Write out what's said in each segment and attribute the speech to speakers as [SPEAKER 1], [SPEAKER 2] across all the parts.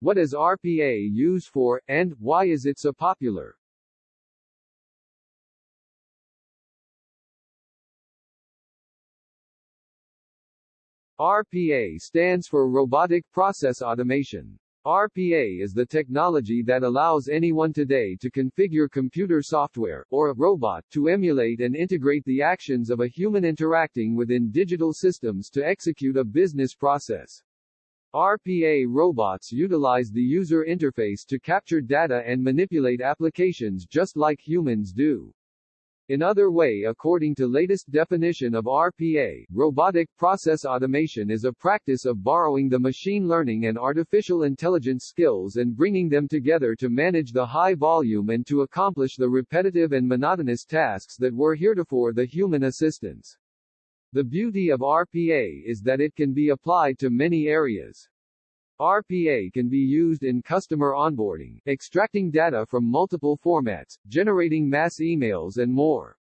[SPEAKER 1] What is RPA used for, and why is it so popular? RPA stands for Robotic Process Automation. RPA is the technology that allows anyone today to configure computer software, or a robot, to emulate and integrate the actions of a human interacting within digital systems to execute a business process. RPA robots utilize the user interface to capture data and manipulate applications just like humans do. In other way, according to latest definition of RPA, robotic process automation is a practice of borrowing the machine learning and artificial intelligence skills and bringing them together to manage the high volume and to accomplish the repetitive and monotonous tasks that were heretofore the human assistants. The beauty of RPA is that it can be applied to many areas. RPA can be used in customer onboarding, extracting data from multiple formats, generating mass emails and more.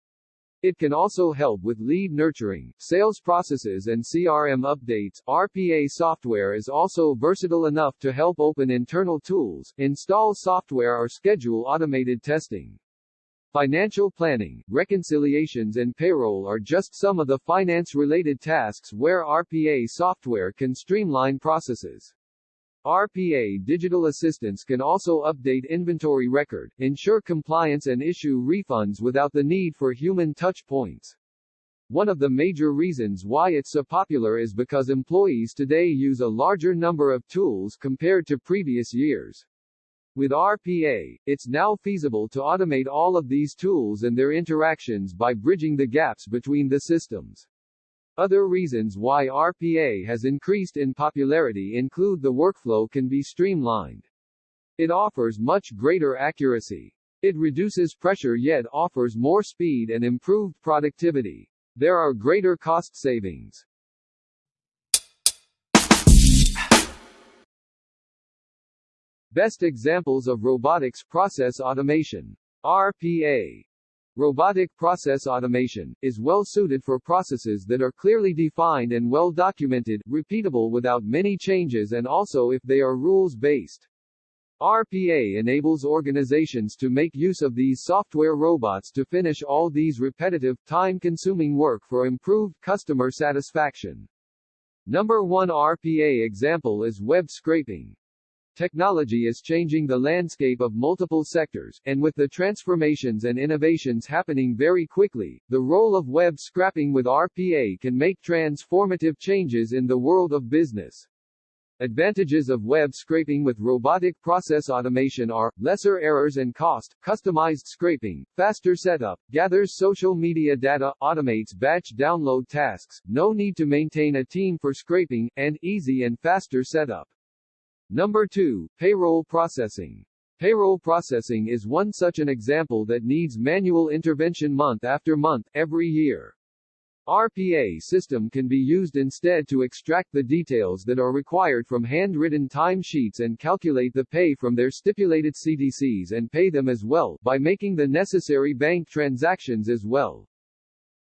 [SPEAKER 1] It can also help with lead nurturing, sales processes and CRM updates. RPA software is also versatile enough to help open internal tools, install software or schedule automated testing. Financial planning, reconciliations and payroll are just some of the finance-related tasks where RPA software can streamline processes. RPA digital assistants can also update inventory record, ensure compliance and issue refunds without the need for human touch points. One of the major reasons why it's so popular is because employees today use a larger number of tools compared to previous years. With RPA, it's now feasible to automate all of these tools and their interactions by bridging the gaps between the systems. Other reasons why RPA has increased in popularity include the workflow can be streamlined. It offers much greater accuracy. It reduces pressure yet offers more speed and improved productivity. There are greater cost savings. Best examples of robotics process automation. RPA. Robotic process automation is well suited for processes that are clearly defined and well documented, repeatable without many changes, and also if they are rules-based. RPA enables organizations to make use of these software robots to finish all these repetitive, time-consuming work for improved customer satisfaction. Number 1 RPA example is web scraping. Technology is changing the landscape of multiple sectors, and with the transformations and innovations happening very quickly, the role of web scraping with RPA can make transformative changes in the world of business. Advantages of web scraping with robotic process automation are lesser errors and cost, customized scraping, faster setup, gathers social media data, automates batch download tasks, no need to maintain a team for scraping, and easy and faster setup. Number 2, payroll processing. Payroll processing is one such an example that needs manual intervention month after month, every year. RPA system can be used instead to extract the details that are required from handwritten timesheets and calculate the pay from their stipulated CTCs and pay them as well, by making the necessary bank transactions as well.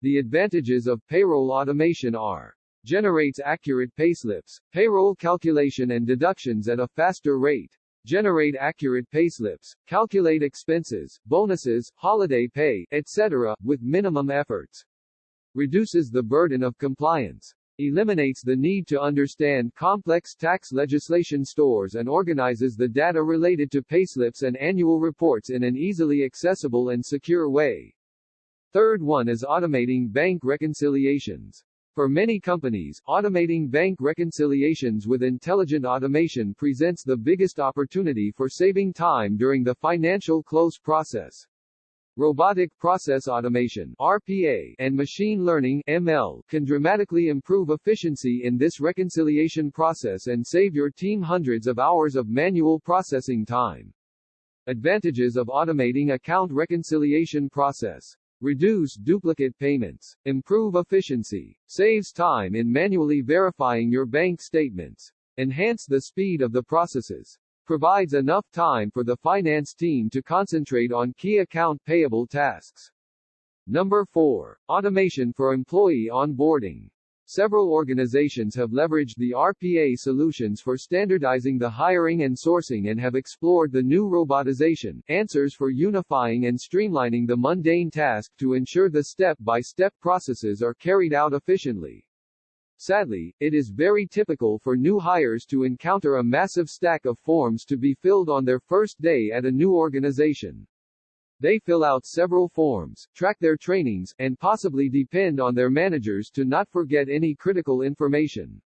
[SPEAKER 1] The advantages of payroll automation are: generates accurate payslips, payroll calculation and deductions at a faster rate. Generate accurate payslips, calculate expenses, bonuses, holiday pay, etc., with minimum efforts. Reduces the burden of compliance. Eliminates the need to understand complex tax legislation, stores and organizes the data related to payslips and annual reports in an easily accessible and secure way. Third one is automating bank reconciliations. For many companies, automating bank reconciliations with intelligent automation presents the biggest opportunity for saving time during the financial close process. Robotic process automation (RPA) and machine learning (ML) can dramatically improve efficiency in this reconciliation process and save your team hundreds of hours of manual processing time. Advantages of automating account reconciliation process: reduce duplicate payments, improve efficiency, saves time in manually verifying your bank statements, enhance the speed of the processes, provides enough time for the finance team to concentrate on key account payable tasks. Number 4. Automation for employee onboarding. Several organizations have leveraged the RPA solutions for standardizing the hiring and sourcing and have explored the new robotization answers for unifying and streamlining the mundane task to ensure the step-by-step processes are carried out efficiently. Sadly, it is very typical for new hires to encounter a massive stack of forms to be filled on their first day at a new organization. They fill out several forms, track their trainings, and possibly depend on their managers to not forget any critical information.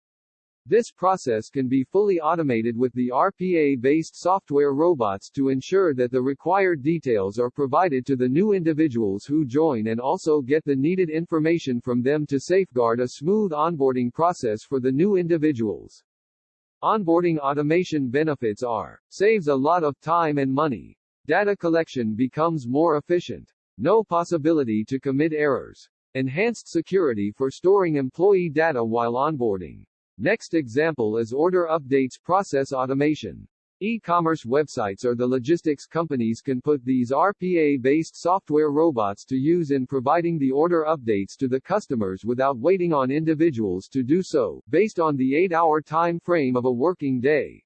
[SPEAKER 1] This process can be fully automated with the RPA-based software robots to ensure that the required details are provided to the new individuals who join and also get the needed information from them to safeguard a smooth onboarding process for the new individuals. Onboarding automation benefits are: saves a lot of time and money. Data collection becomes more efficient. No possibility to commit errors. Enhanced security for storing employee data while onboarding. Next example is Order Updates Process Automation. E-commerce websites or the logistics companies can put these RPA-based software robots to use in providing the order updates to the customers without waiting on individuals to do so, based on the 8-hour time frame of a working day.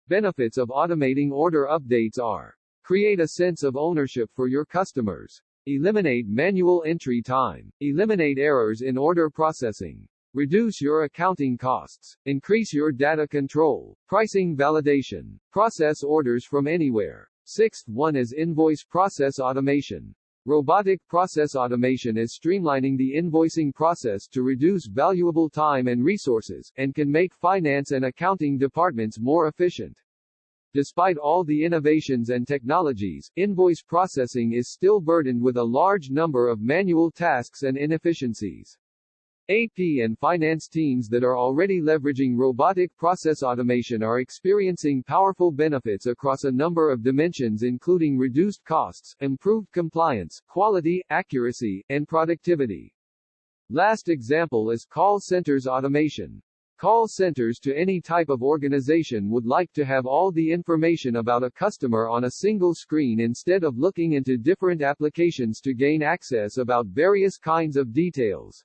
[SPEAKER 1] Benefits of automating order updates are: create a sense of ownership for your customers. Eliminate manual entry time. Eliminate errors in order processing. Reduce your accounting costs. Increase your data control. Pricing validation. Process orders from anywhere. Sixth one is Invoice Process Automation. Robotic process automation is streamlining the invoicing process to reduce valuable time and resources, and can make finance and accounting departments more efficient. Despite all the innovations and technologies, invoice processing is still burdened with a large number of manual tasks and inefficiencies. AP and finance teams that are already leveraging robotic process automation are experiencing powerful benefits across a number of dimensions, including reduced costs, improved compliance, quality, accuracy, and productivity. Last example is call centers automation. Call centers to any type of organization would like to have all the information about a customer on a single screen instead of looking into different applications to gain access about various kinds of details.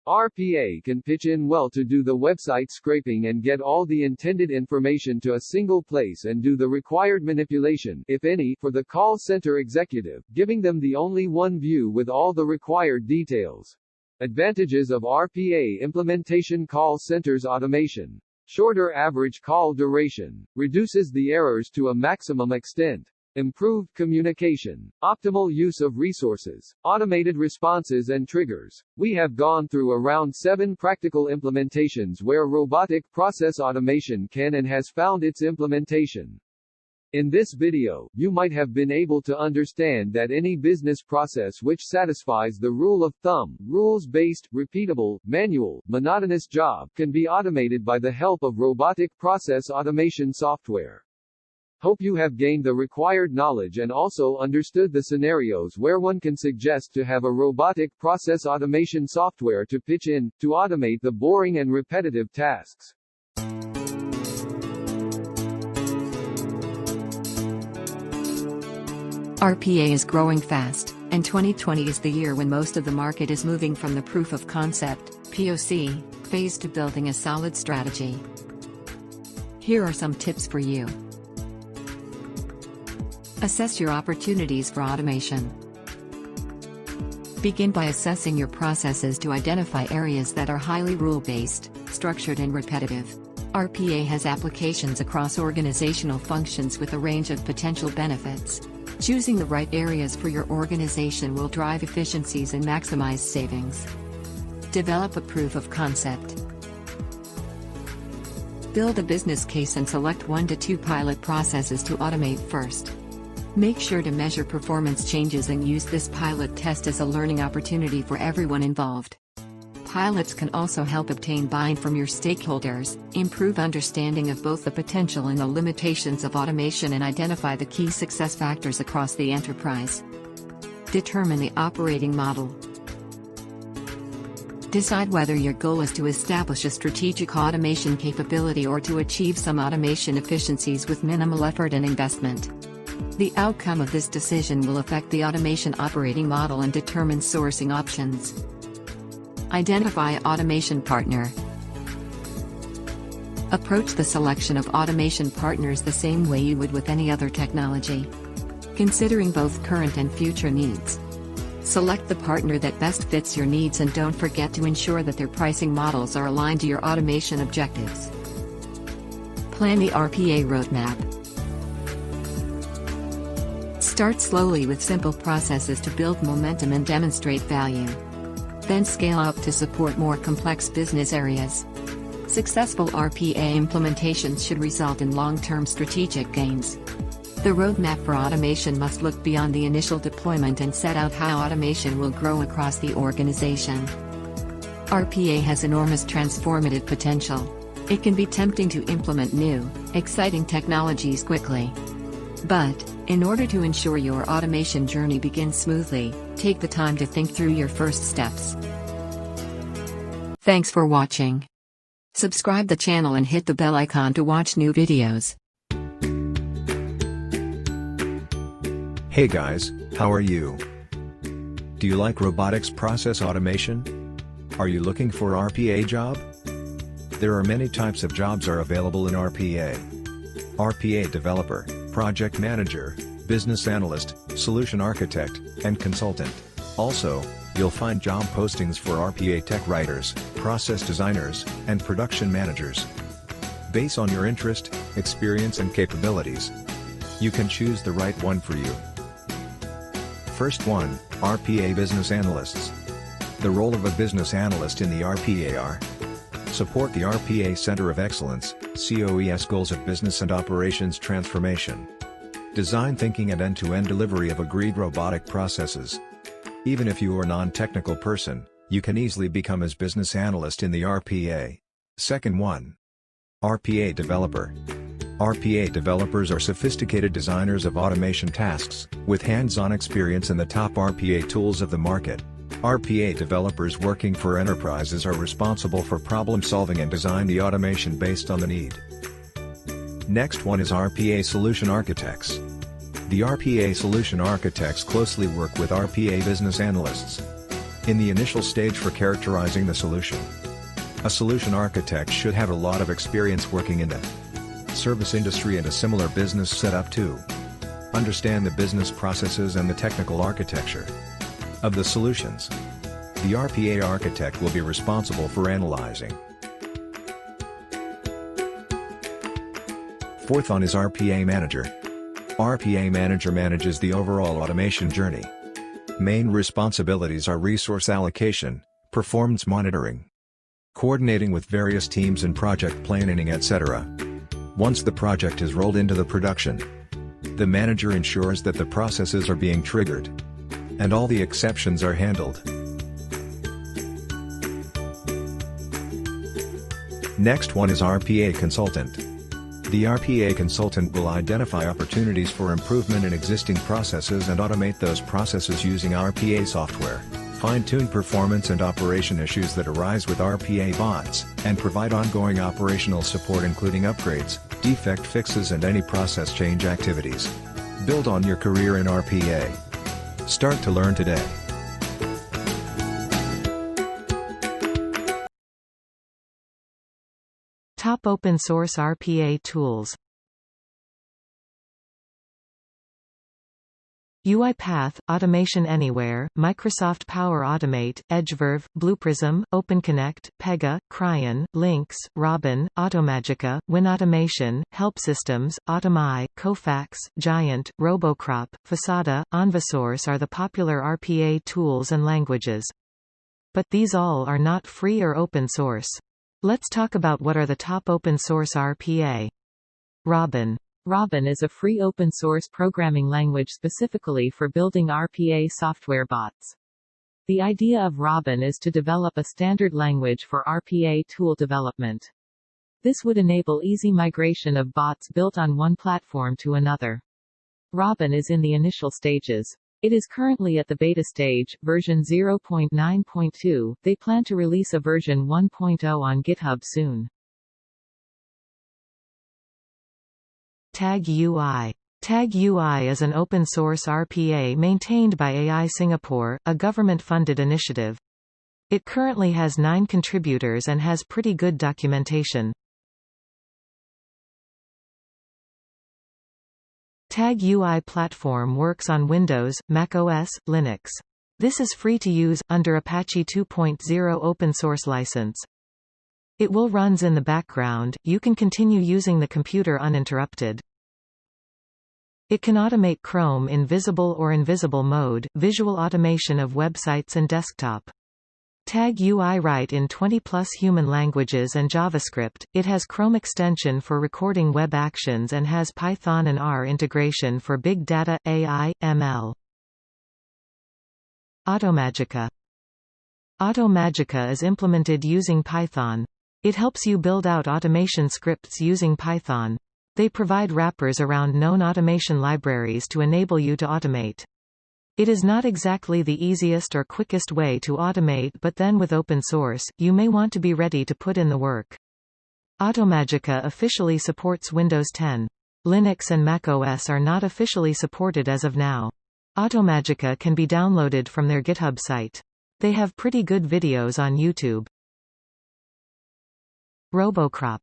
[SPEAKER 1] RPA can pitch in well to do the website scraping and get all the intended information to a single place and do the required manipulation, if any, for the call center executive, giving them the only one view with all the required details. Advantages of RPA implementation: call centers automation. Shorter average call duration. Reduces the errors to a maximum extent. Improved communication. Optimal use of resources. Automated responses and triggers. We have gone through around 7 practical implementations where robotic process automation can and has found its implementation. In this video, you might have been able to understand that any business process which satisfies the rule of thumb, rules-based, repeatable, manual, monotonous job, can be automated by the help of robotic process automation software. Hope you have gained the required knowledge and also understood the scenarios where one can suggest to have a robotic process automation software to pitch in, to automate the boring and repetitive tasks.
[SPEAKER 2] RPA is growing fast, and 2020 is the year when most of the market is moving from the proof of concept, POC, phase to building a solid strategy. Here are some tips for you. Assess your opportunities for automation. Begin by assessing your processes to identify areas that are highly rule-based, structured and repetitive. RPA has applications across organizational functions with a range of potential benefits. Choosing the right areas for your organization will drive efficiencies and maximize savings. Develop a proof of concept. Build a business case and select 1 to 2 pilot processes to automate first. Make sure to measure performance changes and use this pilot test as a learning opportunity for everyone involved. Pilots can also help obtain buy-in from your stakeholders, improve understanding of both the potential and the limitations of automation, and identify the key success factors across the enterprise. Determine the operating model. Decide whether your goal is to establish a strategic automation capability or to achieve some automation efficiencies with minimal effort and investment. The outcome of this decision will affect the automation operating model and determine sourcing options. Identify automation partner. Approach the selection of automation partners the same way you would with any other technology, considering both current and future needs. Select the partner that best fits your needs and don't forget to ensure that their pricing models are aligned to your automation objectives. Plan the RPA roadmap. Start slowly with simple processes to build momentum and demonstrate value. Then scale up to support more complex business areas. Successful RPA implementations should result in long-term strategic gains. The roadmap for automation must look beyond the initial deployment and set out how automation will grow across the organization. RPA has enormous transformative potential. It can be tempting to implement new, exciting technologies quickly. But, in order to ensure your automation journey begins smoothly, take the time to think through your first steps. Thanks for watching. Subscribe the channel and hit the bell icon to watch new videos.
[SPEAKER 3] Hey guys, how are you? Do you like robotics process automation? Are you looking for RPA job? There are many types of jobs are available in RPA. RPA developer, project manager, business analyst, solution architect, and consultant. Also, you'll find job postings for RPA tech writers, process designers, and production managers. Based on your interest, experience and capabilities, you can choose the right one for you. First one, RPA business analysts. The role of a business analyst in the RPA are: support the RPA Center of Excellence, COES goals of business and operations transformation. Design thinking and end-to-end delivery of agreed robotic processes. Even if you are a non-technical person, you can easily become as business analyst in the RPA. Second one, RPA developer. RPA developers are sophisticated designers of automation tasks, with hands-on experience in the top RPA tools of the market. RPA developers working for enterprises are responsible for problem-solving and design the automation based on the need. Next one is RPA solution architects. The RPA solution architects closely work with RPA business analysts in the initial stage for characterizing the solution. A solution architect should have a lot of experience working in the service industry and a similar business setup to understand the business processes and the technical architecture of the solutions. The RPA architect will be responsible for analyzing. Fourth one is RPA manager. RPA manager manages the overall automation journey. Main responsibilities are resource allocation, performance monitoring, coordinating with various teams and project planning, etc. Once the project is rolled into the production, the manager ensures that the processes are being triggered and all the exceptions are handled. Next one is RPA consultant. The RPA consultant will identify opportunities for improvement in existing processes and automate those processes using RPA software, fine-tune performance and operation issues that arise with RPA bots, and provide ongoing operational support including upgrades, defect fixes and any process change activities. Build on your career in RPA. Start to learn today.
[SPEAKER 4] Top open source RPA tools. UiPath, Automation Anywhere, Microsoft Power Automate, EdgeVerve, BluePrism, OpenConnect, Pega, Cryon, Lynx, Robin, Automagica, WinAutomation, Help Systems, Automi, Kofax, Giant, RoboCrop, Facada, Envasource are the popular RPA tools and languages. But these all are not free or open source. Let's talk about what are the top open source RPA. Robin. Robin is a free open-source programming language specifically for building RPA software bots. The idea of Robin is to develop a standard language for RPA tool development. This would enable easy migration of bots built on one platform to another. Robin is in the initial stages. It is currently at the beta stage, version 0.9.2. They plan to release a version 1.0 on GitHub soon. Tag UI. Tag UI is an open-source RPA maintained by AI Singapore, a government-funded initiative. It currently has 9 contributors and has pretty good documentation. Tag UI platform works on Windows, macOS, Linux. This is free to use, under Apache 2.0 open source license. It will runs in the background, you can continue using the computer uninterrupted. It can automate Chrome in visible or invisible mode, visual automation of websites and desktop. Tag UI write in 20+ human languages and JavaScript. It has Chrome extension for recording web actions and has Python and R integration for big data, AI, ML. Automagica. Automagica is implemented using Python. It helps you build out automation scripts using Python. They provide wrappers around known automation libraries to enable you to automate. It is not exactly the easiest or quickest way to automate, but then with open source, you may want to be ready to put in the work. Automagica officially supports Windows 10. Linux and macOS are not officially supported as of now. Automagica can be downloaded from their GitHub site. They have pretty good videos on YouTube. Robocrop.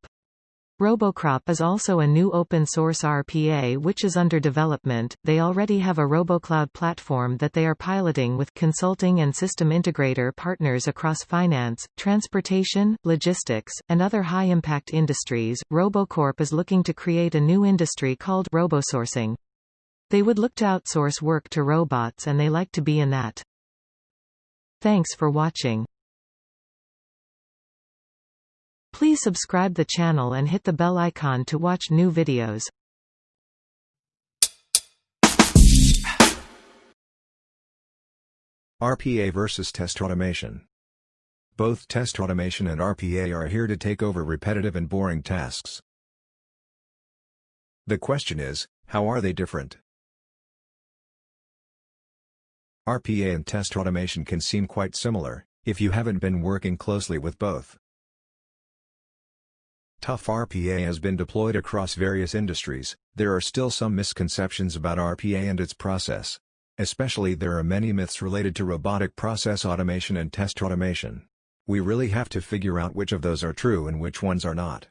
[SPEAKER 4] Robocrop is also a new open-source RPA which is under development. They already have a RoboCloud platform that they are piloting with consulting and system integrator partners across finance, transportation, logistics, and other high-impact industries. RoboCorp is looking to create a new industry called robosourcing. They would look to outsource work to robots and they like to be in that. Thanks for watching. Please subscribe the channel and hit the bell icon to watch new videos.
[SPEAKER 3] RPA versus test automation. Both test automation and RPA are here to take over repetitive and boring tasks. The question is, how are they different? RPA and test automation can seem quite similar, if you haven't been working closely with both. Tough RPA has been deployed across various industries. There are still some misconceptions about RPA and its process. Especially there are many myths related to robotic process automation and test automation. We really have to figure out which of those are true and which ones are not.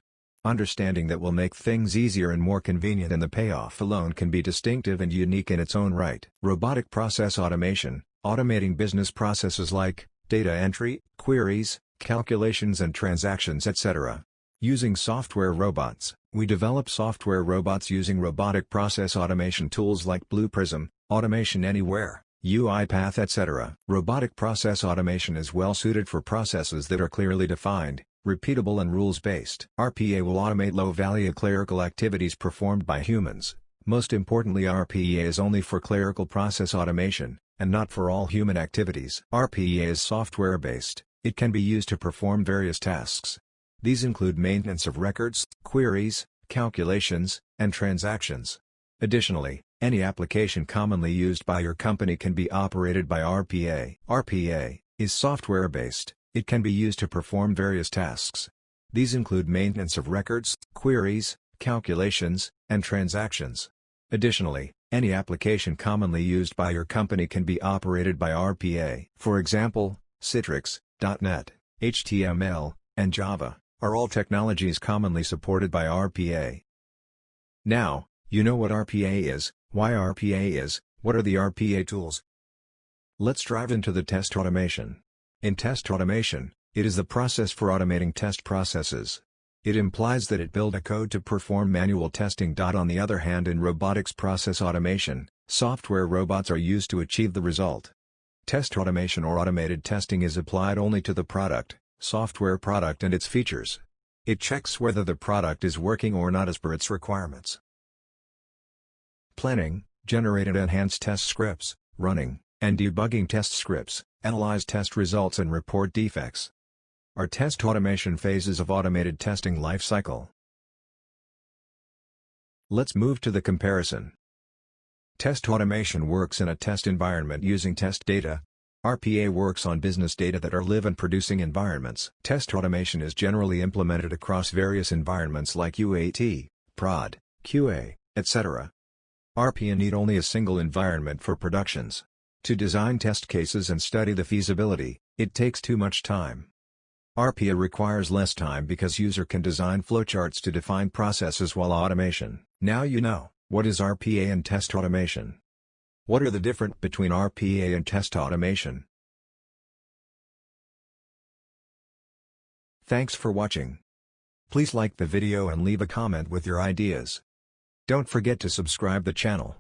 [SPEAKER 3] Understanding that will make things easier and more convenient, and the payoff alone can be distinctive and unique in its own right. Robotic process automation, automating business processes like data entry, queries, calculations and transactions, etc. Using software robots. We develop software robots using robotic process automation tools like Blue Prism, Automation Anywhere, UiPath, etc. Robotic process automation is well suited for processes that are clearly defined, repeatable and rules-based. RPA will automate low-value clerical activities performed by humans. Most importantly, RPA is only for clerical process automation, and not for all human activities. RPA is software-based. It can be used to perform various tasks. These include maintenance of records, queries, calculations, and transactions. Additionally, any application commonly used by your company can be operated by RPA. RPA is software-based. It can be used to perform various tasks. These include maintenance of records, queries, calculations, and transactions. Additionally, any application commonly used by your company can be operated by RPA. For example, Citrix, .NET, HTML, and Java are all technologies commonly supported by RPA. Now, you know what RPA is, why RPA is, what are the RPA tools. Let's dive into the test automation. In test automation, it is the process for automating test processes. It implies that it build a code to perform manual testing. On the other hand, in robotics process automation, software robots are used to achieve the result. Test automation or automated testing is applied only to the software product and its features. It checks whether the product is working or not as per its requirements. Planning, generate and enhance test scripts, running, and debugging test scripts, analyze test results and report defects. Are test automation phases of automated testing life cycle. Let's move to the comparison. Test automation works in a test environment using test data. RPA works on business data that are live and producing environments. Test automation is generally implemented across various environments like UAT, prod, QA, etc. RPA need only a single environment for productions. To design test cases and study the feasibility, it takes too much time. RPA requires less time because user can design flowcharts to define processes while automation. Now you know, what is RPA and test automation? What are the difference between RPA and test automation? Thanks for watching. Please like the video and leave a comment with your ideas. Don't forget to subscribe the channel.